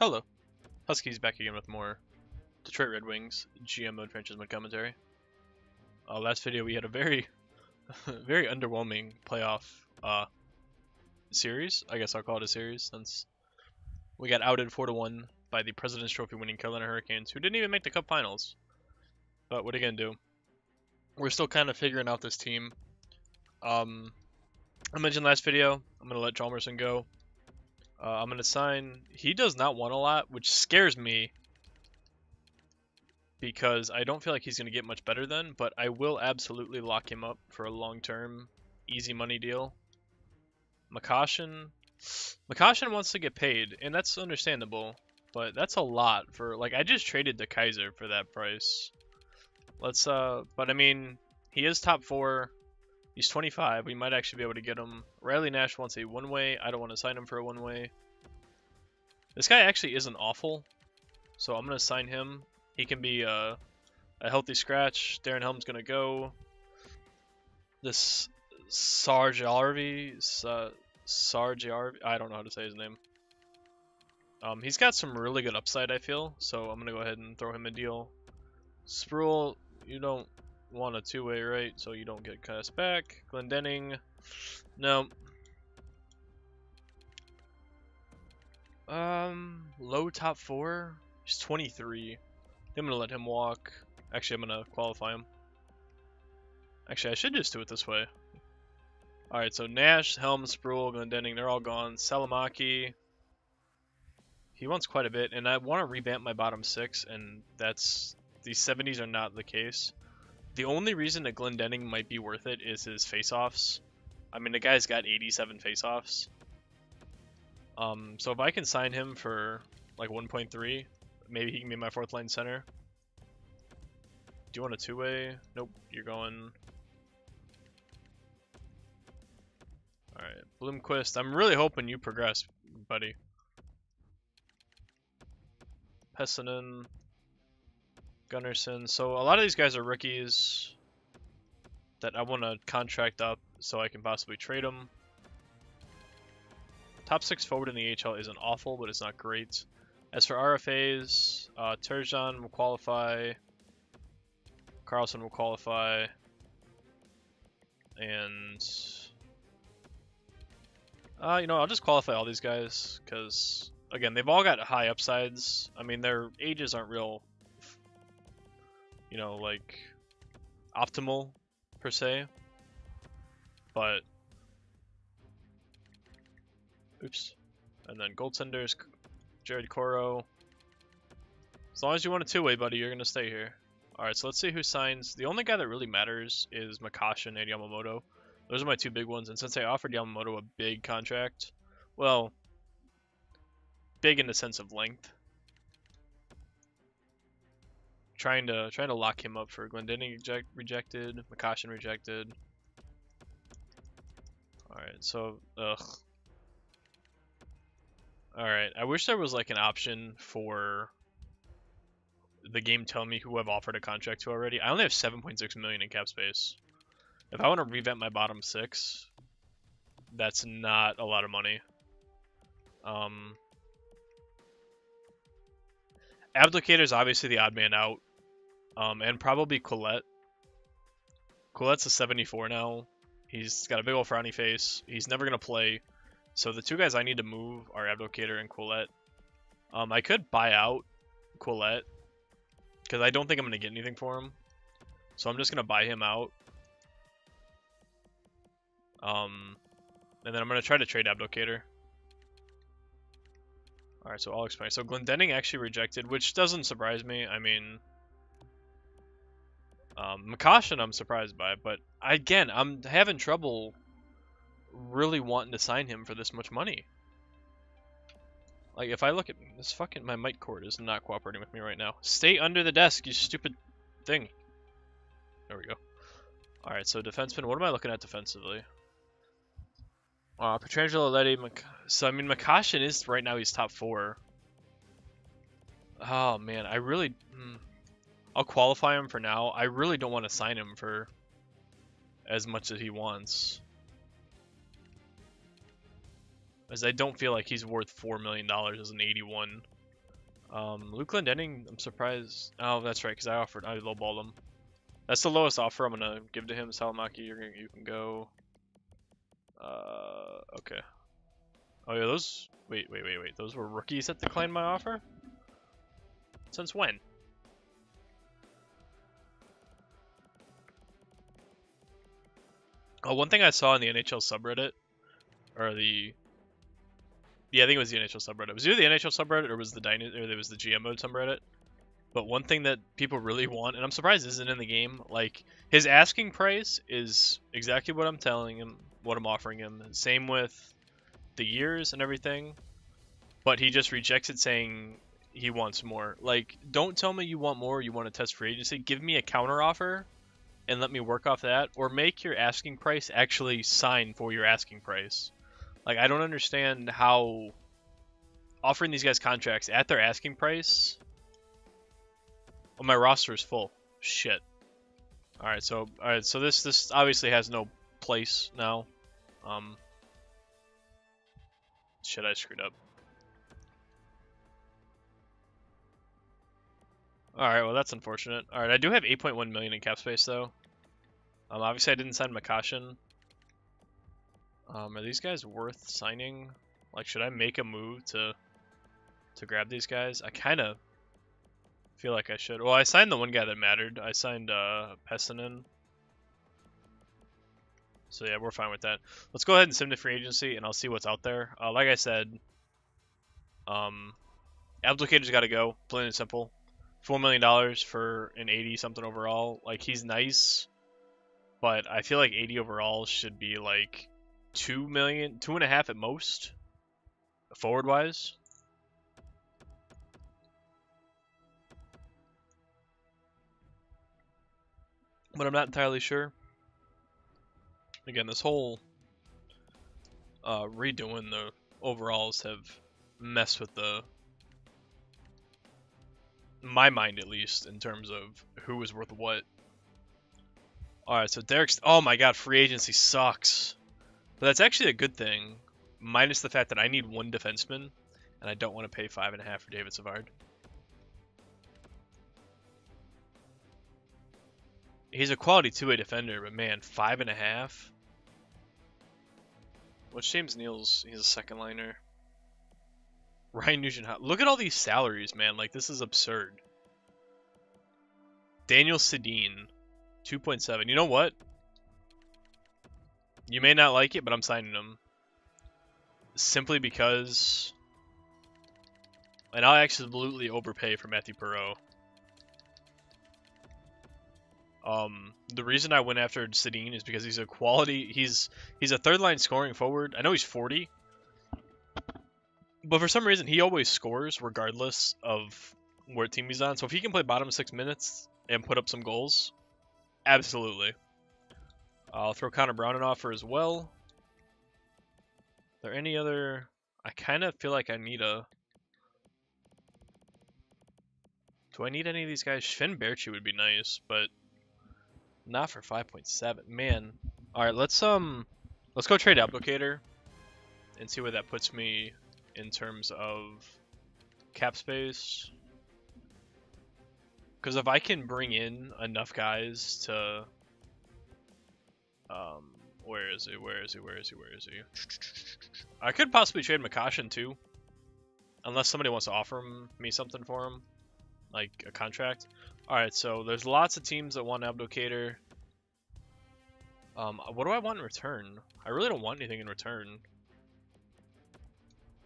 Hello, Huskies back again with more Detroit Red Wings GMO Trenches Mode commentary. Last video we had a very, very underwhelming playoff series. I guess I'll call it a series since we got outed 4-1 by the President's Trophy winning Carolina Hurricanes, who didn't even make the Cup Finals. But what are you gonna do? We're still kind of figuring out this team. I mentioned last video, I'm gonna let Chalmerson go. I'm going to sign... He does not want a lot, which scares me. Because I don't feel like he's going to get much better then. But I will absolutely lock him up for a long-term, easy money deal. Makashin wants to get paid, and that's understandable. But that's a lot for... Like, I just traded to Kaiser for that price. Let's, But, I mean, he is top 4. He's 25. We might actually be able to get him. Riley Nash wants a one-way. I don't want to sign him for a one-way. This guy actually isn't awful, so I'm going to sign him. He can be a healthy scratch. Darren Helm's going to go. This Sarjarvi, I don't know how to say his name. He's got some really good upside, I feel, so I'm going to go ahead and throw him a deal. Sproul, you don't want a two-way, right? So you don't get cast back. Glendening, no. Low top 4. He's 23. I'm gonna let him walk. Actually, I'm gonna qualify him. Actually, I should just do it this way. Alright, so Nash, Helm, Sproul, Glendening, they're all gone. Salamaki, he wants quite a bit, and I want to revamp my bottom 6, and these 70s are not the case. The only reason that Glendening might be worth it is his face-offs. I mean, the guy's got 87 face-offs. So if I can sign him for like 1.3, maybe he can be my 4th line center. Do you want a two-way? Nope, you're going... Alright, Bloomquist, I'm really hoping you progress, buddy. Pessinen, Gunnarsson. So a lot of these guys are rookies that I want to contract up so I can possibly trade them. Top 6 forward in the AHL isn't awful, but it's not great. As for RFAs, Turgeon will qualify, Carlson will qualify, and I'll just qualify all these guys because, again, they've all got high upsides. I mean, their ages aren't real, like optimal per se, but oops. And then goaltenders, Jared Coro. As long as you want a two-way, buddy, you're gonna stay here. Alright, so let's see who signs. The only guy that really matters is Makashin and Yamamoto. Those are my two big ones, and since I offered Yamamoto a big contract, well, big in the sense of length, trying to lock him up for Glendening rejected, Makashin rejected. Alright, so Alright, I wish there was like an option for the game telling me who I've offered a contract to already. I only have 7.6 million in cap space. If I want to revamp my bottom 6, that's not a lot of money. Abdicator's obviously the odd man out. And probably Colette. Colette's a 74 now. He's got a big old frowny face. He's never going to play. So the two guys I need to move are Abdicator and Quillette. I could buy out Quillette because I don't think I'm going to get anything for him. So I'm just going to buy him out. And then I'm going to try to trade Abdicator. Alright, so I'll explain. So Glendening actually rejected, which doesn't surprise me. I mean, Makashin I'm surprised by, but again, I'm having trouble really wanting to sign him for this much money. Like, if I look at this fucking... My mic cord is not cooperating with me right now. Stay under the desk, you stupid thing. There we go. Alright, so defenseman. What am I looking at defensively? Petrangelo, Letty, so I mean, Makashin is... Right now, he's top 4. Oh, man, I really... I'll qualify him for now. I really don't want to sign him for as much as he wants. As I don't feel like he's worth $4 million as an 81. Luke Glendening, I'm surprised. Oh, that's right, because I lowballed him. That's the lowest offer I'm gonna give to him. Salamaki, you can go. Okay. Oh yeah, those. Wait. Those were rookies that declined my offer. Since when? Oh, one thing I saw in the NHL subreddit, or the. Yeah, I think it was the NHL subreddit. It was either the NHL subreddit or was the GM mode subreddit. But one thing that people really want, and I'm surprised isn't in the game, like his asking price is exactly what I'm telling him, what I'm offering him. Same with the years and everything, but he just rejects it saying he wants more. Like, don't tell me you want more, you want to test free agency. Give me a counter offer and let me work off that, or make your asking price actually sign for your asking price. Like, I don't understand how offering these guys contracts at their asking price. Oh, my roster is full. Shit. Alright, so this obviously has no place now. Shit, I screwed up. Alright, well that's unfortunate. Alright, I do have 8.1 million in cap space though. Obviously I didn't sign Makashin. Are these guys worth signing? Like, should I make a move to grab these guys? I kind of feel like I should. Well, I signed the one guy that mattered. I signed Pessinen. So yeah, we're fine with that. Let's go ahead and sim to free agency, and I'll see what's out there. Like I said, Abdulkader's got to go. Plain and simple. $4 million for an 80 something overall. Like, he's nice, but I feel like 80 overall should be like 2 million, 2.5 at most, forward wise. But I'm not entirely sure. Again, this whole redoing the overalls have messed with my mind, at least, in terms of who is worth what. Alright, so Derek's... Oh my god, free agency sucks. But that's actually a good thing, minus the fact that I need one defenseman, and I don't want to pay 5.5 for David Savard. He's a quality two-way defender, but man, 5.5? What's James Neal's? He's a second liner. Ryan Nugent. Look at all these salaries, man. Like, this is absurd. Daniel Sedin, 2.7. You know what? You may not like it, but I'm signing him. Simply because... And I'll absolutely overpay for Matthew Perreault. The reason I went after Sedin is because he's a quality... He's a third-line scoring forward. I know he's 40. But for some reason, he always scores regardless of what team he's on. So if he can play bottom 6 minutes and put up some goals, absolutely. I'll throw Connor Brown an offer as well. Are there any other... I kind of feel like I need a... Do I need any of these guys? Finn Berchi would be nice, but not for 5.7. Man. Alright, let's go trade Applicator and see where that puts me in terms of cap space. Because if I can bring in enough guys to... where is he? I could possibly trade Makashin too. Unless somebody wants to offer me something for him. Like a contract. Alright, so there's lots of teams that want Abdulkader. What do I want in return? I really don't want anything in return.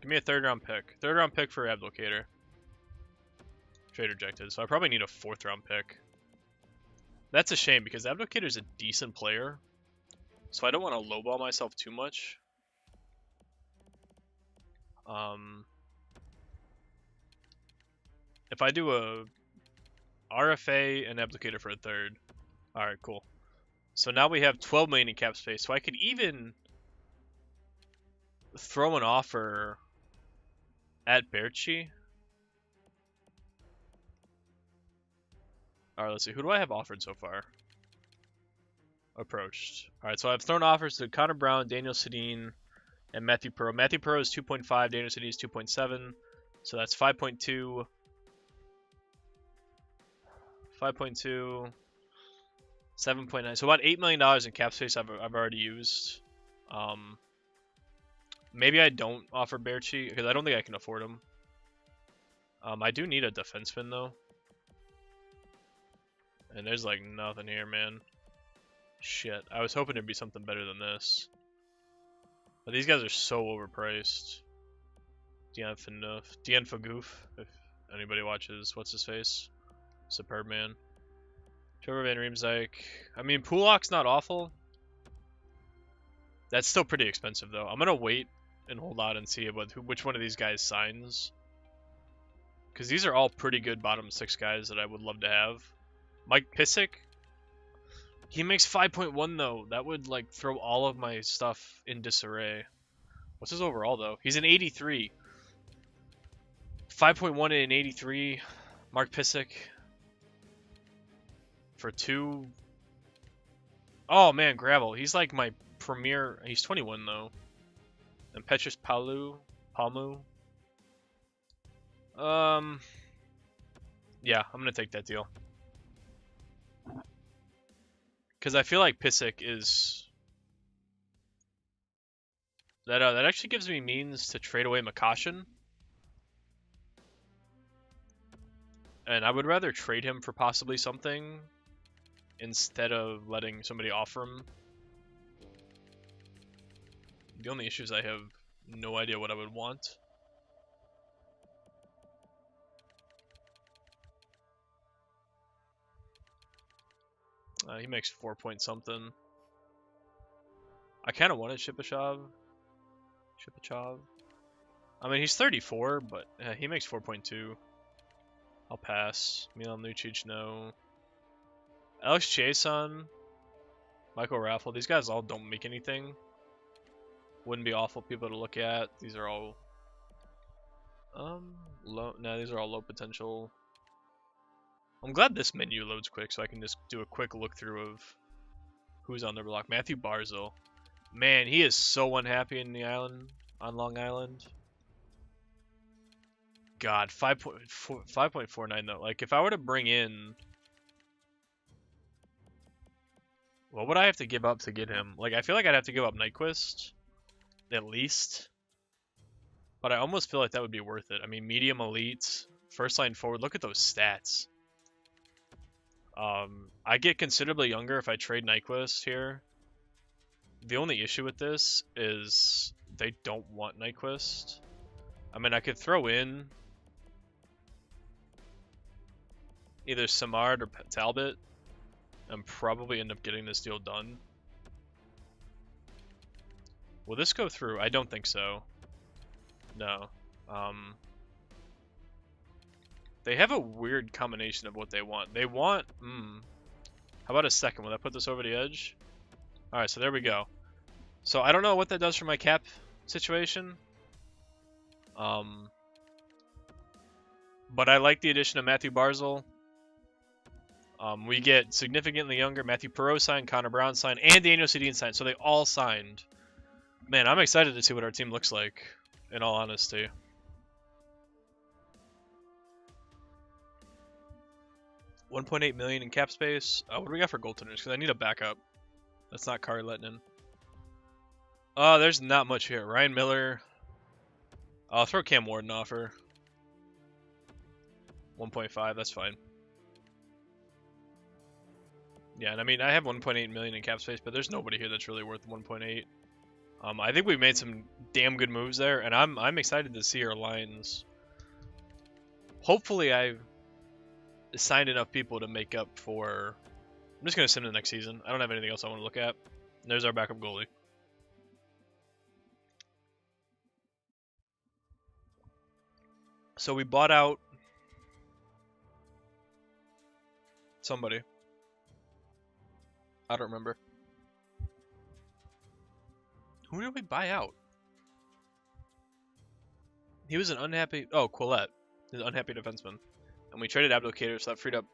Give me a third-round pick. Third-round pick for Abdulkader. Trade rejected. So I probably need a fourth-round pick. That's a shame because Abdulkader's a decent player. So I don't want to lowball myself too much. If I do a RFA and Abdulkader for a third. Alright, cool. So now we have 12 million in cap space. So I could even throw an offer at Berchi. Alright, let's see. Who do I have offered so far? Approached. Alright, so I've thrown offers to Connor Brown, Daniel Sedin, and Matthew Perreault. Matthew Perreault is 2.5, Daniel Sedin is 2.7. So that's 5.2. 5.2, 7.9. So about $8 million in cap space I've already used. Maybe I don't offer Berchi because I don't think I can afford him. I do need a defenseman though. And there's like nothing here, man. Shit. I was hoping there'd be something better than this. But these guys are so overpriced. Dian Fagoof, if anybody watches What's His Face. Superb man. Trevor Van Riemsdyk. I mean, Pulak's not awful. That's still pretty expensive though. I'm gonna wait and hold out and see about which one of these guys signs. Because these are all pretty good bottom 6 guys that I would love to have. Mike Pissick. He makes 5.1 though. That would like throw all of my stuff in disarray. What's his overall though? He's an 83. 5.1 and an 83. Mark Pissick. For 2. Oh man, Gravel. He's like my premier. He's 21 though. And Petrus Palmu. Yeah, I'm gonna take that deal. Because I feel like Pissick is that actually gives me means to trade away Makashin. And I would rather trade him for possibly something instead of letting somebody offer him. The only issue is I have no idea what I would want. He makes 4 point something. I kind of wanted Shipachyov. I mean, he's 34, but he makes 4.2. I'll pass. Milan Lucic, no. Alex Chiasson, Michael Raffle. These guys all don't make anything. Wouldn't be awful people to look at. These are all low. No, these are all low potential. I'm glad this menu loads quick, so I can just do a quick look through of who's on their block. Matthew Barzil. Man, he is so unhappy in the island, on Long Island. God, 5.49 though. Like, if I were to bring in, what would I have to give up to get him? Like, I feel like I'd have to give up Nyquist, at least. But I almost feel like that would be worth it. I mean, medium elite, first line forward. Look at those stats. I get considerably younger if I trade Nyquist here. The only issue with this is they don't want Nyquist. I mean, I could throw in either Samard or Talbot and probably end up getting this deal done. Will this go through? I don't think so. No. They have a weird combination of what they want. They want... How about a second? Will that put this over the edge? Alright, so there we go. So I don't know what that does for my cap situation. But I like the addition of Matthew Barzil. We get significantly younger. Matthew Perreault signed, Connor Brown signed, and Daniel Sedin signed. So they all signed. Man, I'm excited to see what our team looks like, in all honesty. $1.8 million in cap space. What do we got for goaltenders? Because I need a backup. That's not Kari Lettinen. There's not much here. Ryan Miller. I'll throw Cam Warden offer. 1.5, that's fine. Yeah, and I mean, I have 1.8 million in cap space, but there's nobody here that's really worth 1.8. I think we've made some damn good moves there, and I'm excited to see our lines. Hopefully, I've signed enough people to make up for. I'm just gonna send him the next season. I don't have anything else I want to look at. There's our backup goalie. So we bought out somebody. I don't remember. Who did we buy out? He was an unhappy... Oh, Quillette. He's an unhappy defenseman. And we traded Abdelkader, so that freed up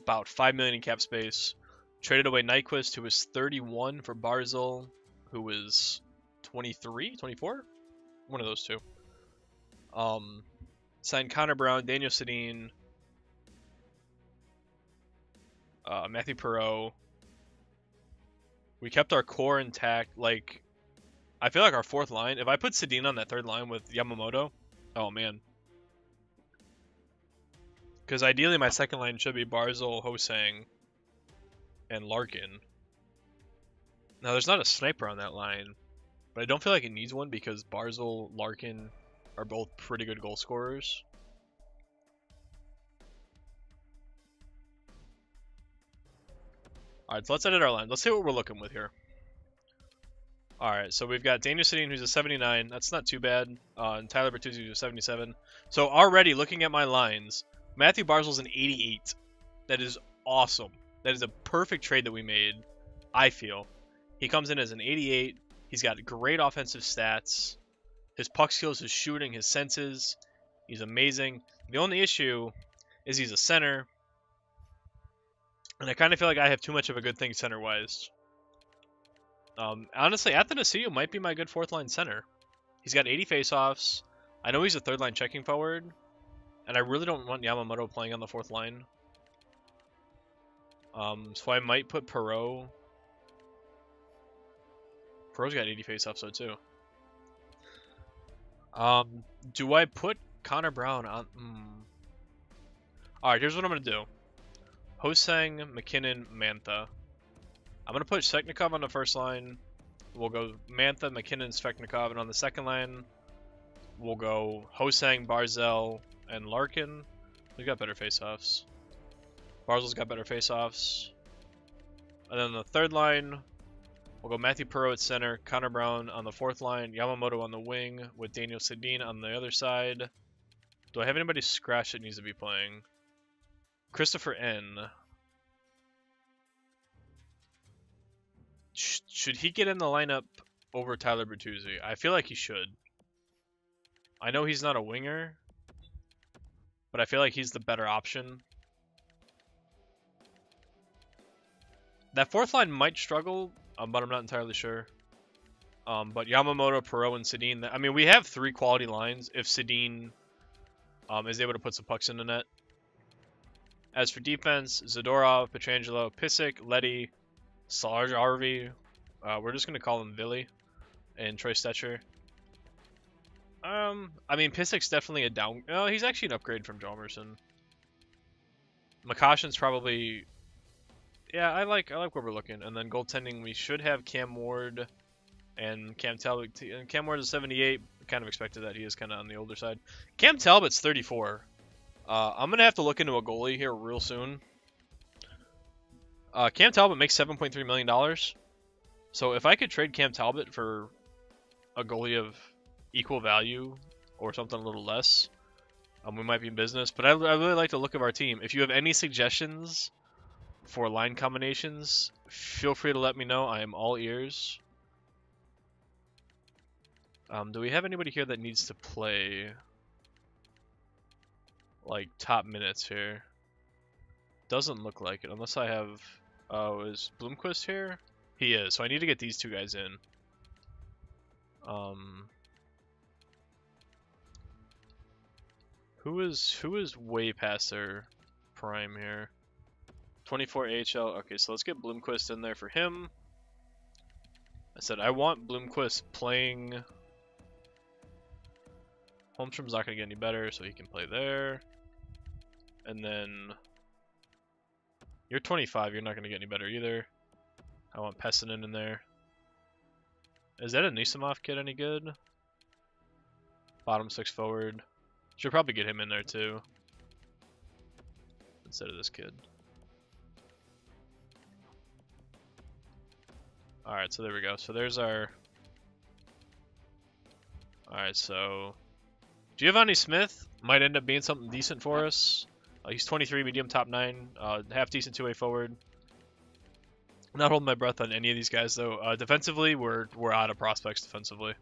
about $5 million in cap space. Traded away Nyquist, who was 31, for Barzil, who was 23, 24? One of those two. Signed Connor Brown, Daniel Sedin, Matthew Perot. We kept our core intact. Like, I feel like our fourth line, if I put Sedin on that third line with Yamamoto, oh man. Because ideally my second line should be Barzal, Hosang, and Larkin. Now there's not a sniper on that line, but I don't feel like it needs one because Barzal, Larkin are both pretty good goal scorers. Alright, so let's edit our line. Let's see what we're looking with here. Alright, so we've got Daniel Sedin, who's a 79. That's not too bad. And Tyler Bertuzzi, who's a 77. So already, looking at my lines, Matthew Barzal's an 88. That is awesome. That is a perfect trade that we made, I feel. He comes in as an 88. He's got great offensive stats. His puck skills, his shooting, his senses. He's amazing. The only issue is he's a center. And I kind of feel like I have too much of a good thing center-wise. Honestly, Athanasiou might be my good fourth-line center. He's got 80 faceoffs. I know he's a third-line checking forward. And I really don't want Yamamoto playing on the fourth line. So I might put Perot. Perot's got 80 faceoffs, though, too. Do I put Connor Brown on... Alright, here's what I'm going to do. Hosang, McKinnon, Mantha. I'm going to put Svechnikov on the first line. We'll go Mantha, McKinnon, Svechnikov. And on the second line, we'll go Hosang, Barzal, and Larkin. We've got better faceoffs. Barzal's got better faceoffs. And then on the third line, we'll go Matthew Perot at center, Connor Brown on the fourth line, Yamamoto on the wing with Daniel Sedin on the other side. Do I have anybody scratch that needs to be playing? Christopher N. Should he get in the lineup over Tyler Bertuzzi? I feel like he should. I know he's not a winger, but I feel like he's the better option. That fourth line might struggle, but I'm not entirely sure. But Yamamoto, Perot, and Sedin. I mean, we have three quality lines if Sedin is able to put some pucks in the net. As for defense, Zadorov, Pietrangelo, Pissick, Leddy, Sarge Arvey. We're just going to call him Billy. And Troy Stetcher. I mean, Pissick's definitely a down... Oh, he's actually an upgrade from Jalmerson. McCoshen's probably... Yeah, I like where we're looking. And then goaltending, we should have Cam Ward and Cam Talbot. And Cam Ward is 78. Kind of expected that. He is kind of on the older side. Cam Talbot's 34. I'm going to have to look into a goalie here real soon. Cam Talbot makes $7.3 million. So if I could trade Cam Talbot for a goalie of equal value or something a little less, we might be in business. But I really like the look of our team. If you have any suggestions for line combinations, feel free to let me know. I am all ears. Do we have anybody here that needs to play like top minutes here? Doesn't look like it, unless I have... Oh, is Bloomquist here? He is, so I need to get these two guys in. Who is way past their prime here? 24 AHL. Okay, so let's get Bloomquist in there for him. I said I want Bloomquist playing... Holmstrom's not going to get any better, so he can play there. And then... You're 25, you're not going to get any better either. I want Pessinen in there. Is that a Nisimov kid any good? Bottom six forward. Should probably get him in there too. Instead of this kid. Alright, so there we go. So there's our... Alright, so... Giovanni Smith might end up being something decent for us. He's 23, medium, top 9, half decent two-way forward. I'm not holding my breath on any of these guys though. Defensively, we're out of prospects defensively.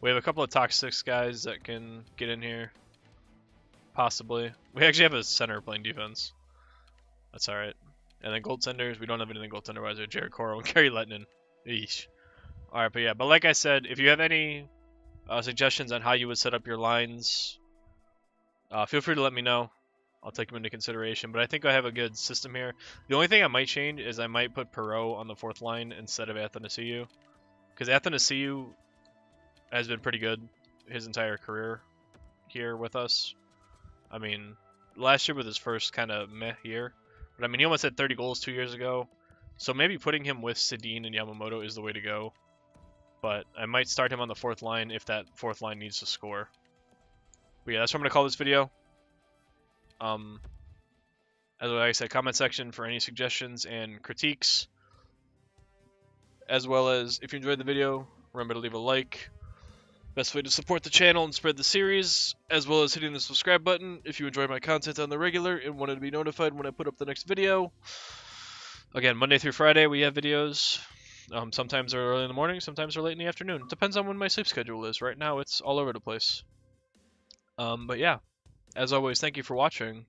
We have a couple of top 6 guys that can get in here, possibly. We actually have a center playing defense. That's all right. And then goaltenders, we don't have anything goaltender-wise. Jared Coro and Kerry Lettinen. Eesh. All right, but yeah. But like I said, if you have any suggestions on how you would set up your lines, feel free to let me know. I'll take him into consideration. But I think I have a good system here. The only thing I might change is I might put Perot on the 4th line instead of Athanasiou. Because Athanasiou has been pretty good his entire career here with us. I mean, last year was his first kind of meh year. But I mean, he almost had 30 goals 2 years ago. So maybe putting him with Sedin and Yamamoto is the way to go. But I might start him on the 4th line if that 4th line needs to score. But yeah, that's what I'm going to call this video. As I said, comment section for any suggestions and critiques. As well as, if you enjoyed the video, remember to leave a like. Best way to support the channel and spread the series, as well as hitting the subscribe button if you enjoy my content on the regular and wanted to be notified when I put up the next video. Again, Monday through Friday we have videos. Sometimes they're early in the morning, sometimes they're late in the afternoon. Depends on when my sleep schedule is. Right now it's all over the place. But yeah, as always, thank you for watching,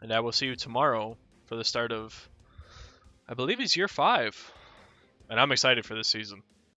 and I will see you tomorrow for the start of, I believe it's year 5, and I'm excited for this season.